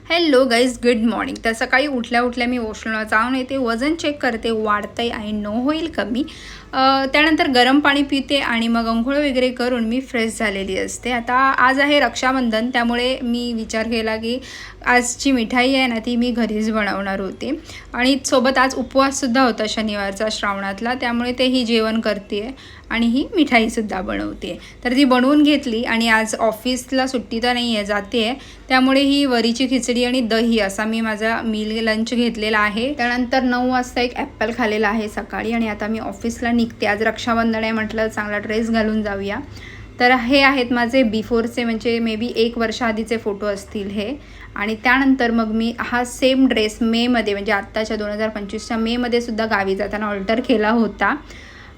Hello guys, good morning. तर सकाळी उठल्या उठल्या मी वॉशरूमला जाऊन येते, वजन चेक करते, वाढतंय आणि नो होईल कमी. त्यानंतर गरम पाणी पिते आणि मग अंघोळ वगैरे करून मी फ्रेश झालेली असते. आता आज आहे रक्षाबंधन, त्यामुळे मी विचार केला की आजची मिठाई आहे ना ती मी घरीच बनवणार होते. आणि सोबत आज उपवाससुद्धा होता शनिवारचा श्रावणातला, त्यामुळे तेही जेवण करते आहे आणि ही मिठाईसुद्धा बनवते. तर ती बनवून घेतली आणि आज ऑफिसला सुट्टी तर नाही आहे, जाते आहे, त्यामुळे ही वरीची खिचडी आणि दही असा मी माझा मील लंच घेतलेला आहे. त्यानंतर 9 वाजता एक ॲपल खाल्लेला आहे सकाळी आणि आता मी ऑफिसला निघते. आज रक्षाबंधन आहे, म्हटलं चांगला ड्रेस घालून जाऊया. तर हे आहेत माझे बिफोरचे, म्हणजे मे बी 1 वर्ष आधीचे फोटो असतील हे. आणि त्यानंतर मग मी हा सेम ड्रेस मेमध्ये, म्हणजे आत्ताच्या 2025च्या मेमध्ये सुद्धा गावी जाताना ऑल्टर केला होता.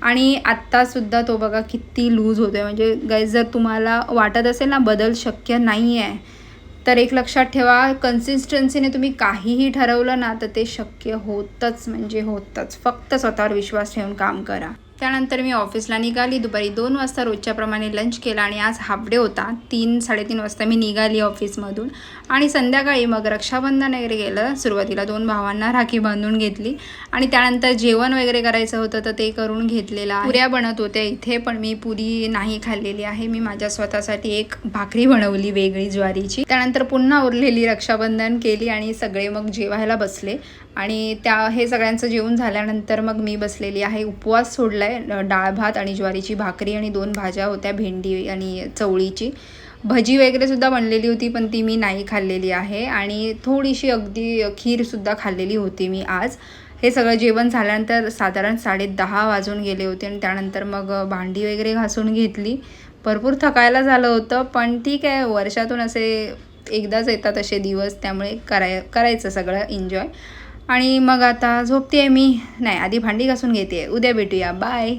आणि आत्तासुद्धा तो बघा किती लूज होतो आहे. म्हणजे गाईज, जर तुम्हाला वाटत असेल ना बदल शक्य नाही आहे, तर एक लक्षात ठेवा, कन्सिस्टन्सीने तुम्ही काहीही ठरवलं ना तर ते शक्य होतंच, म्हणजे होतंच. फक्त स्वतःवर विश्वास ठेवून काम करा. त्यानंतर मी ऑफिसला निघाली. दुपारी 2 वाजता रोजच्याप्रमाणे लंच केला आणि आज हाफ डे होता. 3-3:30 वाजता मी निघाली ऑफिसमधून. आणि संध्याकाळी मग रक्षाबंधन वगैरे गेलं. सुरुवातीला 2 भावांना राखी बांधून घेतली आणि त्यानंतर जेवण वगैरे करायचं होतं तर ते करून घेतलेलं. पुऱ्या बनत होत्या इथे, पण मी पुरी नाही खाल्लेली आहे. मी माझ्या स्वतःसाठी एक भाकरी बनवली वेगळी ज्वारीची. त्यानंतर पुन्हा उरलेली रक्षाबंधन केली आणि सगळे मग जेवायला बसले. आणि हे सगळ्यांचं जेवण झाल्यानंतर मग मी बसलेली आहे. उपवास सोडला आहे. डाळ भात आणि ज्वारीची भाकरी आणि 2 भाज्या होत्या, भेंडी आणि चवळीची. भजी वगैरे सुद्धा बनलेली होती, पण ती मी नाही खाल्लेली आहे. आणि थोडीशी अगदी खीरसुद्धा खाल्लेली होती मी आज. हे सगळं जेवण झाल्यानंतर साधारण 10:30 वाजून गेले होते आणि त्यानंतर मग भांडी वगैरे घासून घेतली. भरपूर थकायला झालं होतं, पण ठीक आहे, वर्षातून असे एकदाच येतात असे दिवस, त्यामुळे करायचं सगळं एन्जॉय. आणि मग आता झोपते आहे मी. नाही, आधी भांडी घासून घेते. उद्या भेटूया. बाय.